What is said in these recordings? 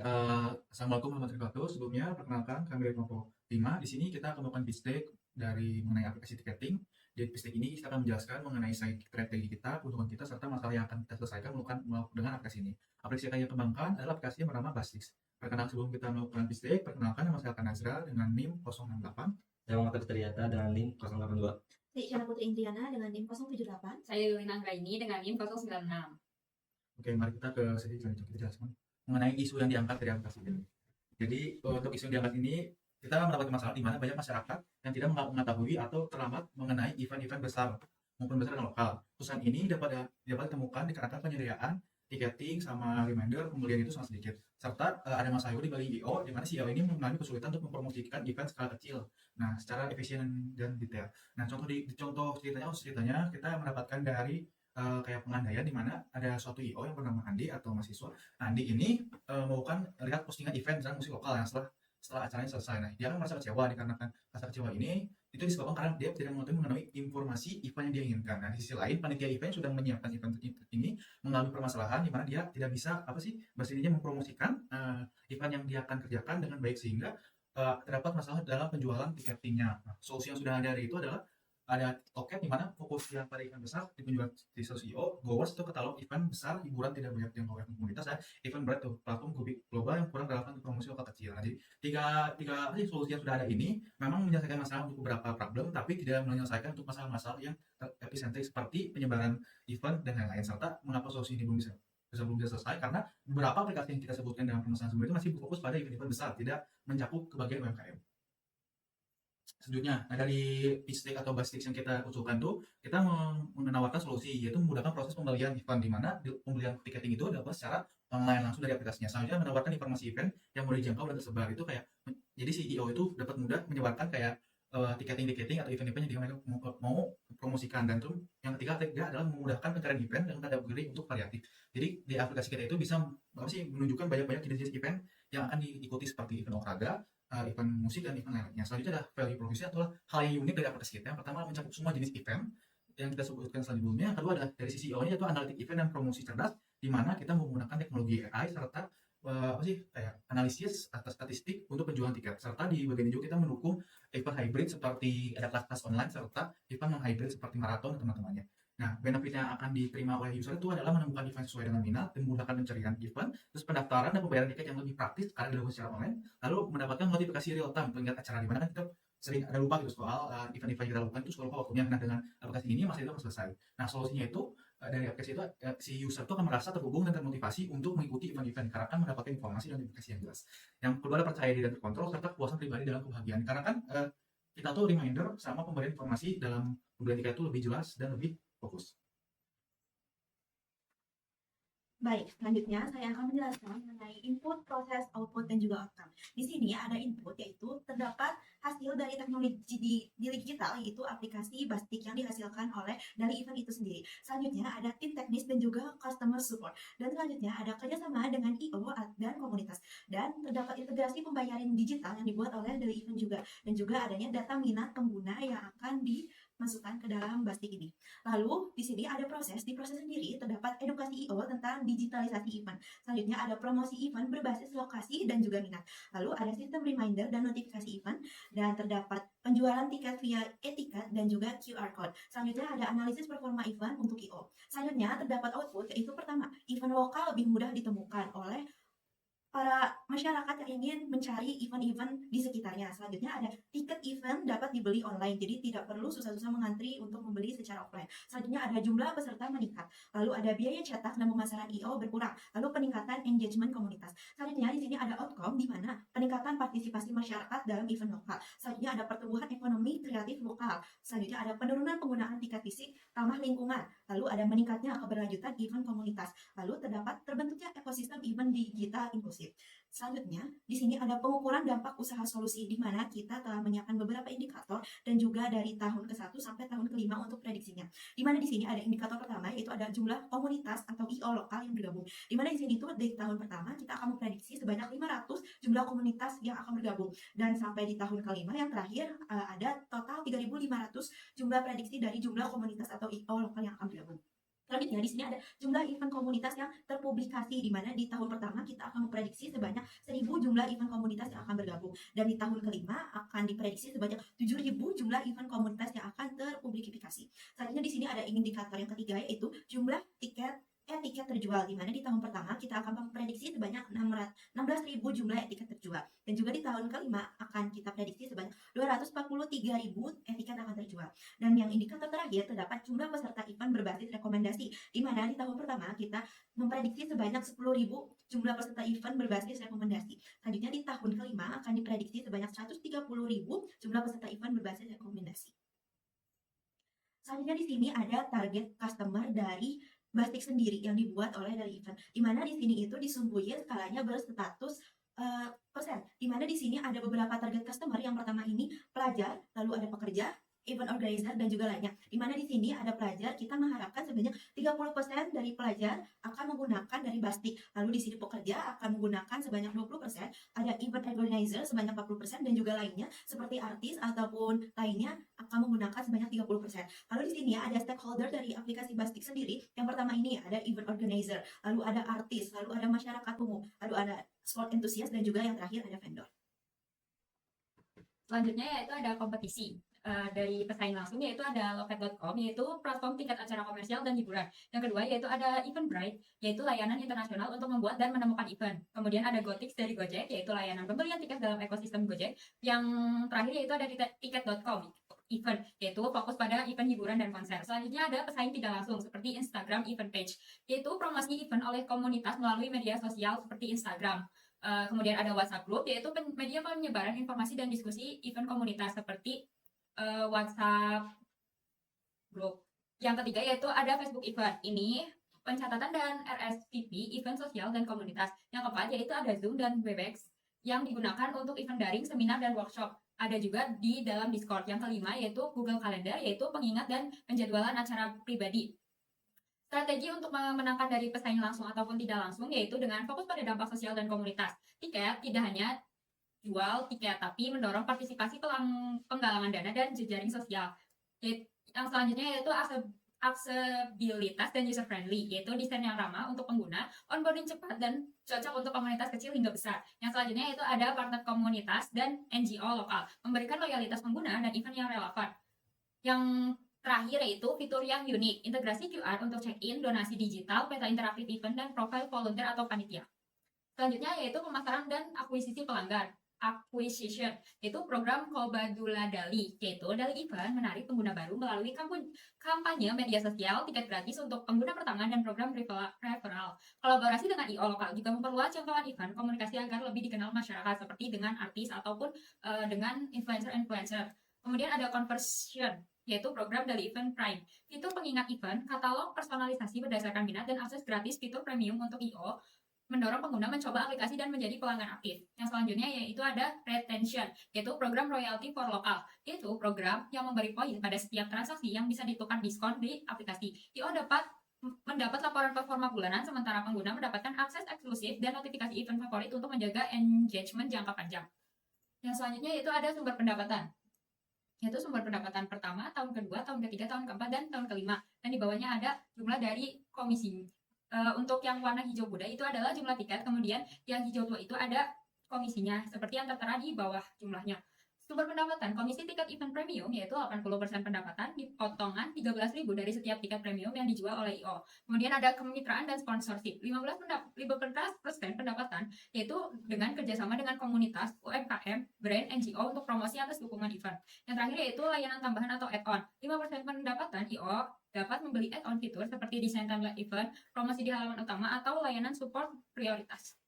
Assalamualaikum warahmatullahi wabarakatuh. Sebelumnya, perkenalkan kami dari kelompok 5. Di sini kita akan melakukan pitch deck dari mengenai aplikasi tiketing. Di pitch deck ini kita akan menjelaskan mengenai strategi kita, keuntungan kita, serta masalah yang akan kita selesaikan dengan aplikasi ini. Aplikasi yang kita kembangkan adalah aplikasi yang bernama Bastix. Perkenalkan sebelum kita melakukan pitch deck, perkenalkan nama saya Akan Nazra dengan NIM 068. Saya Muhammad Fitriata dengan NIM 082. Saya Isyana Putri Indriana dengan NIM 078. Saya Lina Anggraini dengan NIM 096. Oke, mari kita ke sesi selanjutnya. Kita jelaskan mengenai isu yang diangkat dari aplikasi ini. Jadi, untuk isu yang diangkat ini, kita mendapatkan masalah di mana banyak masyarakat yang tidak mengetahui atau terlambat mengenai event-event besar maupun besar dan lokal. Kesusahan ini dapat ditemukan dikarenakan penyediaan tiketing sama reminder pembelian itu sangat sedikit. Serta ada masalah di balik IO, di mana si IO ini mengalami kesulitan untuk mempromosikan event skala kecil. Nah, secara efisien dan detail. Nah, contoh ceritanya kita mendapatkan dari kayak pengandaian di mana ada suatu IO yang bernama Andi atau mahasiswa. Andi ini melakukan lihat postingan event misalnya musik lokal yang setelah acaranya selesai. Nah, dia kan merasa kecewa dikarenakan rasa kecewa ini itu disebabkan karena dia tidak mengetahui informasi event yang dia inginkan. Nah, di sisi lain panitia event sudah menyiapkan event ini mengalami permasalahan di mana dia tidak bisa bahasa ininya mempromosikan event yang dia akan kerjakan dengan baik sehingga terdapat masalah dalam penjualan tiketingnya. Nah, solusi yang sudah ada itu adalah ada toket di mana fokus yang pada event besar di penjualan di CEO, Goers itu katalog event besar, hiburan tidak banyak yang oleh komunitas, dan event berat tuh platform global yang kurang relevan untuk promosi lokal kecil. Nah, jadi tiga solusi yang sudah ada ini memang menyelesaikan masalah untuk beberapa problem, tapi tidak menyelesaikan untuk masalah-masalah yang epicentrik seperti penyebaran event dan lain-lain. Serta mengapa solusi ini belum bisa selesai karena beberapa aplikasi yang kita sebutkan dalam permasalahan sebelumnya itu masih berfokus pada event-event besar, tidak mencakup ke bagian UMKM. Selanjutnya, nah dari pitch deck atau basics yang kita usulkan tuh, kita menawarkan solusi, yaitu memudahkan proses pembelian event, di mana pembelian tiketing itu dapat secara online langsung dari aplikasinya. Selanjutnya, menawarkan informasi event yang mudah dijangkau dan tersebar. Itu kayak, jadi CEO itu dapat mudah menyebarkan kayak tiketing atau event-event yang dia mau promosikan. Dan tuh yang ketiga adalah memudahkan pencarian event dengan kategori untuk variatif. Jadi di aplikasi kita itu bisa menunjukkan banyak-banyak jenis-jenis event yang akan diikuti seperti event olahraga, event musik dan event lainnya. Selanjutnya ada value proposition atau hal yang unik dari aplikasi kita. Yang pertama mencakup semua jenis event yang kita sebutkan sebelumnya. Yang kedua adalah dari sisi CEO-nya yaitu analitik event dan promosi cerdas, di mana kita menggunakan teknologi AI serta kayak analisis atas statistik untuk penjualan tiket. Serta di bagian ini juga kita mendukung event hybrid seperti ada kelas online serta event non hybrid seperti maraton dan teman-temannya. Nah, benefit yang akan diterima oleh user itu adalah menemukan event sesuai dengan minat, memudahkan pencarian event, terus pendaftaran dan pembayaran tiket yang lebih praktis karena dilakukan secara online, lalu mendapatkan notifikasi real time pengingat acara, di mana kan kita sering ada lupa gitu soal event-event yang kita lakukan itu suka lupa waktunya. Nah, dengan aplikasi ini masalah itu akan selesai. Nah, solusinya itu dari aplikasi itu si user itu akan merasa terhubung dan termotivasi untuk mengikuti event-event karena kan mendapatkan informasi dan notifikasi yang jelas. Yang kedua ada percaya diri dan terkontrol serta kepuasan pribadi dalam kebahagiaan. Karena kan kita tuh reminder sama pemberian informasi dalam pembelian tiket itu lebih jelas dan lebih fokus. Baik, selanjutnya saya akan menjelaskan mengenai input, proses, output, dan juga outcome. Di sini ada input, yaitu terdapat hasil dari teknologi di digital, yaitu aplikasi Bastix yang dihasilkan oleh dari event itu sendiri. Selanjutnya ada tim teknis dan juga customer support. Dan selanjutnya ada kerjasama dengan IO dan komunitas. Dan terdapat integrasi pembayaran digital yang dibuat oleh dari event juga. Dan juga adanya data minat pengguna yang akan dimasukkan ke dalam Bastix ini. Lalu di sini ada proses, di proses sendiri terdapat edukasi IO tentang digitalisasi event. Selanjutnya ada promosi event berbasis lokasi dan juga minat. Lalu ada sistem reminder dan notifikasi event, dan terdapat penjualan tiket via e-tiket dan juga QR code. Selanjutnya ada analisis performa event untuk IO. Selanjutnya terdapat output, yaitu pertama, event lokal lebih mudah ditemukan oleh para masyarakat yang ingin mencari event-event di sekitarnya. Selanjutnya ada tiket event dapat dibeli online, jadi tidak perlu susah-susah mengantri untuk membeli secara offline. Selanjutnya ada jumlah peserta meningkat. Lalu ada biaya cetak dan pemasaran IO berkurang. Lalu peningkatan engagement komunitas. Selanjutnya di sini ada outcome, di mana peningkatan partisipasi masyarakat dalam event lokal. Selanjutnya ada pertumbuhan ekonomi kreatif lokal. Selanjutnya ada penurunan penggunaan tiket fisik, ramah lingkungan. Lalu ada meningkatnya keberlanjutan event komunitas. Lalu terdapat terbentuknya ekosistem event digital inklusif. Selanjutnya, di sini ada pengukuran dampak usaha solusi, di mana kita telah menyiapkan beberapa indikator dan juga dari tahun ke-1 sampai tahun ke-5 untuk prediksinya. Di mana di sini ada indikator pertama, yaitu ada jumlah komunitas atau IO lokal yang bergabung. Di mana di sini tuh di tahun pertama kita akan memprediksi sebanyak 500 jumlah komunitas yang akan bergabung. Dan sampai di tahun ke-5 yang terakhir ada total 3.500 jumlah prediksi dari jumlah komunitas atau IO lokal yang akan bergabung. Selanjutnya di sini ada jumlah event komunitas yang terpublikasi, di mana di tahun pertama kita akan memprediksi sebanyak 1.000 jumlah event komunitas yang akan bergabung, dan di tahun kelima akan diprediksi sebanyak 7.000 jumlah event komunitas yang akan terpublikasi. Selanjutnya di sini ada indikator yang ketiga, yaitu jumlah tiket terjual, di mana di tahun pertama kita akan memprediksi sebanyak 16.000 jumlah tiket terjual, dan juga di tahun kelima akan kita prediksi sebanyak 243.000 tiket akan terjual. Dan yang indikator terakhir terdapat jumlah peserta event berbasis rekomendasi, di mana di tahun pertama kita memprediksi sebanyak 10.000 jumlah peserta event berbasis rekomendasi. Selanjutnya di tahun kelima akan diprediksi sebanyak 130.000 jumlah peserta event berbasis rekomendasi. Selanjutnya di sini ada target customer dari Bastik sendiri yang dibuat oleh dari event, di mana di sini itu disembunyi skalanya berstatus persen, di mana di sini ada beberapa target customer. Yang pertama ini pelajar, lalu ada pekerja, event organizer, dan juga lainnya. Di mana di sini ada pelajar, kita mengharapkan sebanyak 30% dari pelajar akan menggunakan dari Bastik. Lalu di sini pekerja akan menggunakan sebanyak 20%, ada event organizer sebanyak 40%, dan juga lainnya seperti artis ataupun lainnya akan menggunakan sebanyak 30%. Lalu di sini ada stakeholder dari aplikasi Bastik sendiri. Yang pertama ini ada event organizer, lalu ada artis, lalu ada masyarakat umum, lalu ada sport enthusiast, dan juga yang terakhir ada vendor. Selanjutnya yaitu ada kompetisi. Dari pesaing langsung yaitu ada loket.com, yaitu platform tiket acara komersial dan hiburan. Yang kedua yaitu ada Eventbrite, yaitu layanan internasional untuk membuat dan menemukan event. Kemudian ada Gotix dari Gojek, yaitu layanan pembelian tiket dalam ekosistem Gojek. Yang terakhir yaitu ada tiket.com event, yaitu fokus pada event hiburan dan konser. Selanjutnya ada pesaing tidak langsung seperti Instagram Event Page, yaitu promosi event oleh komunitas melalui media sosial seperti Instagram. Kemudian ada WhatsApp Group, yaitu media penyebaran informasi dan diskusi event komunitas seperti WhatsApp Group. Yang ketiga yaitu ada Facebook Event. Ini pencatatan dan RSVP event sosial dan komunitas. Yang keempat yaitu ada Zoom dan Webex yang digunakan untuk event daring, seminar, dan workshop. Ada juga di dalam Discord. Yang kelima yaitu Google Calendar, yaitu pengingat dan penjadwalan acara pribadi. Strategi untuk memenangkan dari pesaing langsung ataupun tidak langsung yaitu dengan fokus pada dampak sosial dan komunitas. Tiket tidak hanya jual tiket, tapi mendorong partisipasi penggalangan dana dan jejaring sosial. Yang selanjutnya yaitu aksesibilitas dan user friendly, yaitu desain yang ramah untuk pengguna, onboarding cepat dan cocok untuk komunitas kecil hingga besar. Yang selanjutnya yaitu ada partner komunitas dan NGO lokal, memberikan loyalitas pengguna dan event yang relevan. Yang terakhir yaitu fitur yang unik, integrasi QR untuk check-in, donasi digital, peta interaktif event, dan profil volunteer atau panitia. Selanjutnya yaitu pemasaran dan akuisisi pelanggan. Acquisition, yaitu program Kobadula Dali, yaitu Dali Event menarik pengguna baru melalui kampanye media sosial, tiket gratis untuk pengguna pertama, dan program referral. Kolaborasi dengan IO lokal juga memperluas jangkauan event komunikasi agar lebih dikenal masyarakat, seperti dengan artis ataupun dengan influencer-influencer. Kemudian ada conversion, yaitu program Dali Event Prime, fitur pengingat event, katalog personalisasi berdasarkan minat, dan akses gratis fitur premium untuk IO, mendorong pengguna mencoba aplikasi dan menjadi pelanggan aktif. Yang selanjutnya yaitu ada retention, yaitu program royalty for lokal, yaitu program yang memberi poin pada setiap transaksi yang bisa ditukar diskon di aplikasi. IO dapat mendapat laporan performa bulanan, sementara pengguna mendapatkan akses eksklusif dan notifikasi event favorit untuk menjaga engagement jangka panjang. Yang selanjutnya yaitu ada sumber pendapatan, yaitu sumber pendapatan pertama, tahun kedua, tahun ketiga, tahun keempat, dan tahun kelima. Dan di bawahnya ada jumlah dari komisi. Untuk yang warna hijau muda itu adalah jumlah tiket, kemudian yang hijau tua itu ada komisinya, seperti yang tertera di bawah jumlahnya. Sumber pendapatan, komisi tiket event premium yaitu 80% pendapatan, dipotongan 13.000 dari setiap tiket premium yang dijual oleh IO. Kemudian ada kemitraan dan sponsorship, 15% pendapatan, yaitu dengan kerjasama dengan komunitas, UMKM, brand, NGO untuk promosi atas dukungan event. Yang terakhir yaitu layanan tambahan atau add-on, 5% pendapatan IO dapat membeli add-on fitur seperti desain template event, promosi di halaman utama, atau layanan support prioritas.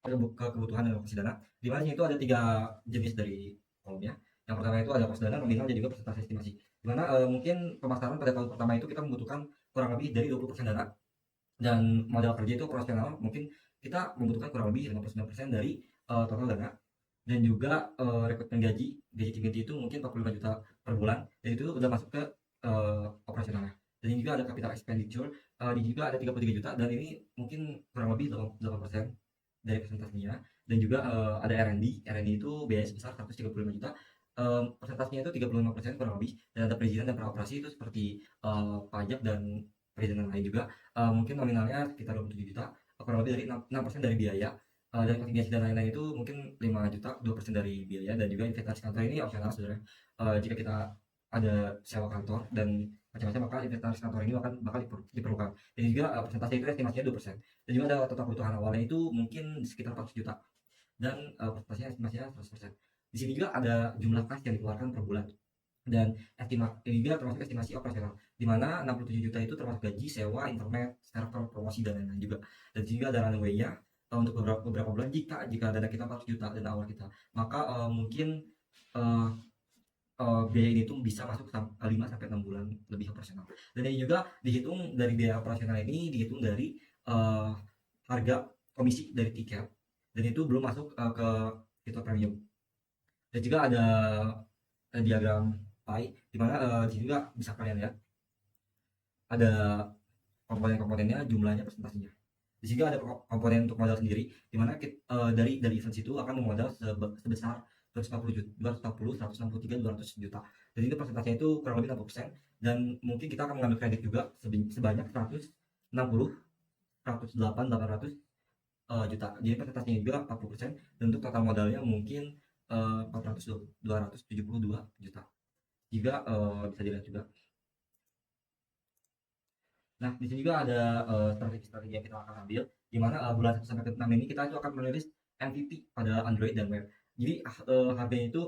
Kebutuhan dan alokasi dana, di mana itu ada 3 jenis dari kolomnya. Yang pertama itu ada pos dana, nominal, dan juga persentase estimasi. Di mana mungkin pemasaran pada tahun pertama itu kita membutuhkan kurang lebih dari 20% dana, dan modal kerja itu operasional mungkin kita membutuhkan kurang lebih 59% dari total dana, dan juga rekrutmen gaji tim inti itu mungkin 45 juta per bulan, dan itu udah masuk ke operasionalnya. Dan juga ada capital expenditure, juga ada 33 juta, dan ini mungkin kurang lebih 8% dari presentasinya. Dan juga ada R&D itu biaya sebesar 135 juta, persentasenya itu 35% kurang lebih, dan ada perizinan dan praoperasi itu seperti pajak dan perizinan lain juga. Mungkin nominalnya sekitar 27 juta, kurang lebih dari 6% dari biaya. Dan kontingasi dan lain-lain itu mungkin 5 juta, 2% dari biaya, dan juga inventaris kantor ini opsional sebenarnya. Jika kita ada sewa kantor dan macam-macam, maka inventaris kantor ini bakal diperlukan. Dan juga persentase itu estimasinya 2%. Dan juga ada total kebutuhan awalnya itu mungkin sekitar 400 juta. Dan persentasenya estimasinya 100%. Di sini juga ada jumlah kas yang dikeluarkan per bulan. Dan ini juga termasuk estimasi operasional, di mana 67 juta itu termasuk gaji, sewa, internet, server, promosi, dan lain-lain juga. Dan di sini juga ada runway-nya untuk beberapa bulan. Jika dana kita 400 juta dan awal kita, maka mungkin biaya ini tuh bisa masuk 5-6 bulan lebih operasional. Dan ini juga dihitung dari biaya operasional ini, dihitung dari harga komisi dari tiket, dan itu belum masuk ke fitur premium. Dan juga ada diagram pie, dimana di sini juga bisa kalian lihat ada komponen-komponennya, jumlahnya, presentasinya. Di sini juga ada komponen untuk modal sendiri, dimana dari event itu akan memodal sebesar 240, 163, 200 juta. Dan itu presentasinya itu kurang lebih 60%, dan mungkin kita akan mengambil kredit juga sebanyak 160, 108, 800 juta. Jadi presentasinya juga 40%, dan untuk total modalnya mungkin 272 juta. Juga bisa dilihat juga. Nah, di sini juga ada strategi-strategi yang kita akan ambil, di mana bulan 1 sampai 6 ini kita itu akan merilis MVP pada Android dan web. Jadi harganya itu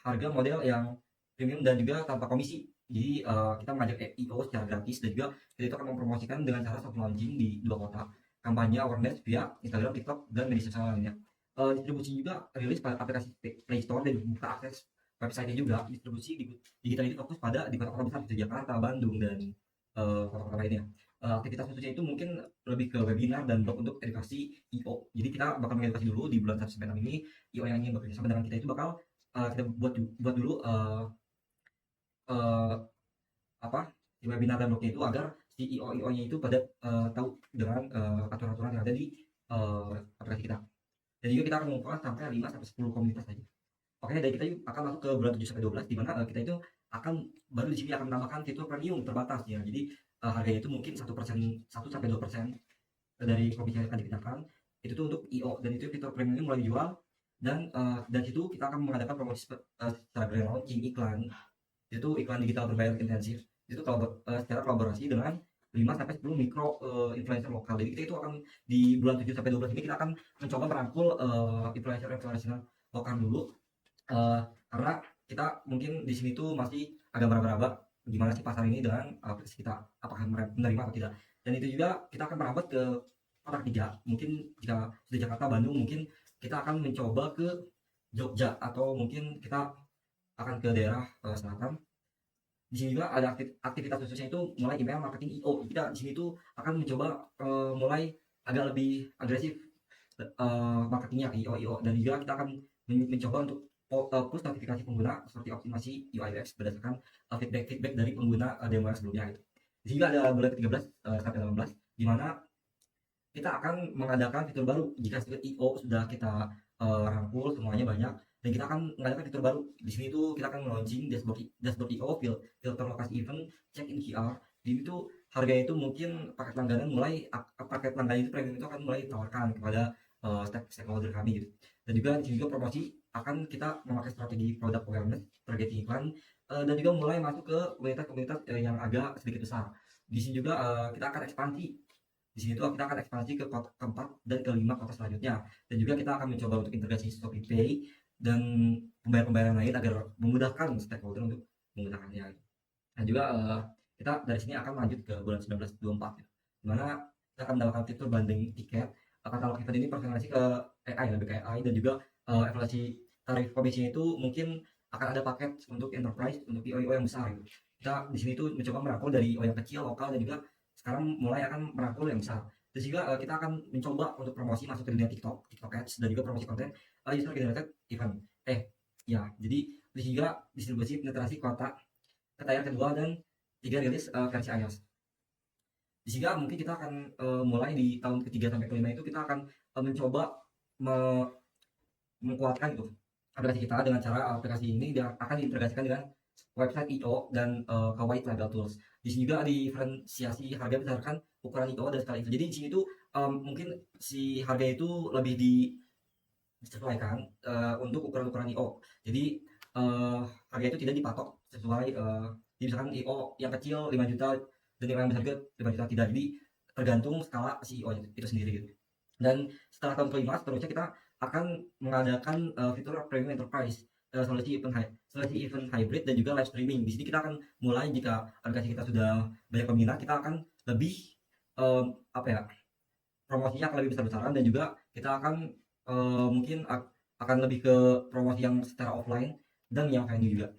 harga model yang premium dan juga tanpa komisi. Jadi kita mengajak IO secara gratis, dan juga kita itu akan mempromosikan dengan cara soft launching di 2 kota, kampanye awareness via Instagram, TikTok, dan media sosial lainnya. Distribusi juga rilis pada aplikasi Play Store dan buka akses website-nya juga. Distribusi digital ini fokus pada di kota-kota besar seperti Jakarta, Bandung, dan kota-kota lainnya. Aktivitas khususnya itu mungkin lebih ke webinar dan blog untuk edukasi IO. Jadi kita bakal mengedukasi dulu di bulan 1 sampai 6 ini. IO yang ingin bekerja sama dengan kita itu bakal kita buat dulu di webinar dan blognya itu, agar si IO-nya itu pada tahu dengan aturan-aturan yang ada di aplikasi kita. Dan juga kita akan mengumpulkan sampai 5-10 komunitas saja. Oke, dari kita akan masuk ke bulan 7 sampai 12, di mana kita itu akan baru di sini akan menambahkan fitur premium terbatas ya. Jadi harganya itu mungkin 1% 1-2% dari komisi yang akan dikenakan. Itu tuh untuk IO, dan itu fitur premium mulai dijual, dan situ kita akan mengadakan promosi secara grand launching iklan. Itu iklan digital berbayar intensif. Itu secara kolaborasi dengan 5-10 mikro influencer lokal. Jadi kita itu akan di bulan 7 sampai 12 ini kita akan mencoba merangkul influencer lokal dulu, karena kita mungkin di sini tuh masih agak meraba-raba gimana sih pasar ini dengan aplikasi kita, apakah menerima atau tidak. Dan itu juga kita akan merambat ke kota ketiga. Mungkin jika sudah Jakarta, Bandung, mungkin kita akan mencoba ke Jogja, atau mungkin kita akan ke daerah selatan. Di sini juga ada aktivitas khususnya itu mulai email marketing IO. Kita di sini tuh akan mencoba mulai agak lebih agresif marketingnya ke IO, dan juga kita akan mencoba untuk push notifikasi pengguna seperti optimasi UI UX berdasarkan feedback dari pengguna demo sebelumnya gitu. Di sini juga ada bulan 13 sampai 18, di mana kita akan mengadakan fitur baru. Jika IO sudah kita rangkul semuanya banyak, dan kita akan mengadakan fitur baru. Di sini tuh kita akan launching dashboard IO, filter lokasi event, check in QR. Di itu harganya itu mungkin paket langganan itu premium itu akan mulai ditawarkan kepada stakeholder kami gitu. Dan juga di sini juga promosi akan kita memakai strategi product awareness, targeting iklan, dan juga mulai masuk ke komunitas-komunitas yang agak sedikit besar. Di sini juga kita akan ekspansi. Di sini tuh kita akan ekspansi ke kota keempat dan kelima kota selanjutnya. Dan juga kita akan mencoba untuk integrasi ShopeePay dan pembayaran lain agar memudahkan stakeholder untuk menggunakannya. Dan juga kita dari sini akan lanjut ke bulan 19-24 ya, dimana kita akan mendapatkan fitur banding tiket. Katalog event ini personalisasi ke AI, lebih ke AI, dan juga evaluasi tarif komisinya itu mungkin akan ada paket untuk enterprise, untuk IO yang besar gitu. Kita di sini tuh mencoba merangkul dari IO yang kecil, lokal, dan juga sekarang mulai akan merangkul yang besar. Terus juga kita akan mencoba untuk promosi masuk ke dunia TikTok Ads, dan juga promosi konten user generated event. Jadi di sini juga distribusi penetrasi kota ke tier kedua dan 3 rilis versi iOS. Di sini mungkin kita akan mulai di tahun ketiga sampai kelima itu kita akan mencoba menguatkan itu aplikasi kita dengan cara aplikasi ini akan diintegrasikan dengan website IO dan ke white label tools. Di Di sini juga diferensiasi harga berdasarkan ukuran IO dan skala event. Jadi di sini tuh mungkin si harga itu lebih disesuaikan untuk ukuran-ukuran IO. Jadi harga itu tidak dipatok sesuai jadi misalkan IO yang kecil 5 juta dan yang besar juga 5 juta, tidak. Jadi tergantung skala si IO itu sendiri gitu. Dan setelah tahun kelima seterusnya kita akan mengadakan fitur premium enterprise, solusi event hybrid dan juga live streaming. Di sini kita akan mulai, jika aplikasi kita sudah banyak peminat, kita akan lebih apa ya, promosinya akan lebih besar-besaran, dan juga kita akan mungkin akan lebih ke promosi yang secara offline dan yang venue juga.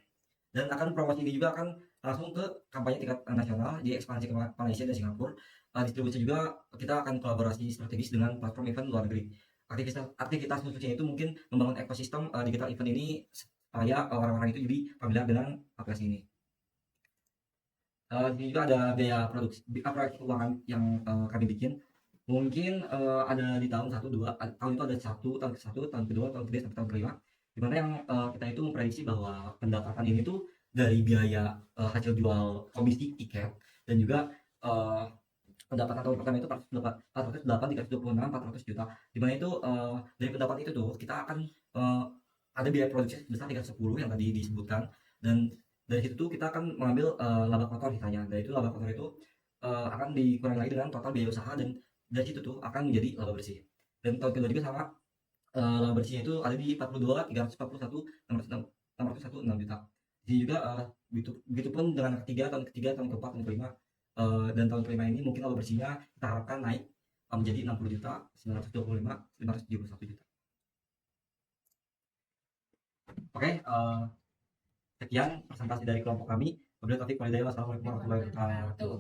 Dan akan promosi ini juga akan langsung ke kampanye tingkat nasional, jadi ekspansi ke Malaysia dan Singapura. Distribusi juga kita akan kolaborasi strategis dengan platform event luar negeri. Aktivitas khususnya itu mungkin membangun ekosistem digital event ini supaya orang-orang itu jadi familiar dengan aplikasi ini. Di sini juga ada biaya produksi, proyek keuangan yang kami bikin. Mungkin ada di tahun 1, 2, tahun itu ada tahun ke-1, tahun kedua, tahun ketiga, sampai tahun kelima. Dimana yang kita itu memprediksi bahwa pendapatan ini tuh dari biaya hasil jual komisi tiket, dan juga pendapatan tahun pertama itu 408, 326, 400 juta. Dimana itu dari pendapatan itu tuh kita akan ada biaya produksi sebesar 310 yang tadi disebutkan, dan dari situ tuh kita akan mengambil laba kotor sisanya. Dari itu laba kotor itu akan dikurangi lagi dengan total biaya usaha, dan dari situ tuh akan menjadi laba bersih. Dan tahun kedua juga sama, laba bersihnya itu ada di 42, 341, 601, 6 juta. Jadi juga begitupun dengan tahun ketiga, tahun keempat, tahun kelima, dan tahun kelima ini mungkin laba bersihnya kita harapkan naik menjadi 60 juta, 925, 571 juta. Oke, sekian presentasi dari kelompok kami. Wabillahi taufiq wal hidayah. Wassalamualaikum warahmatullahi wabarakatuh.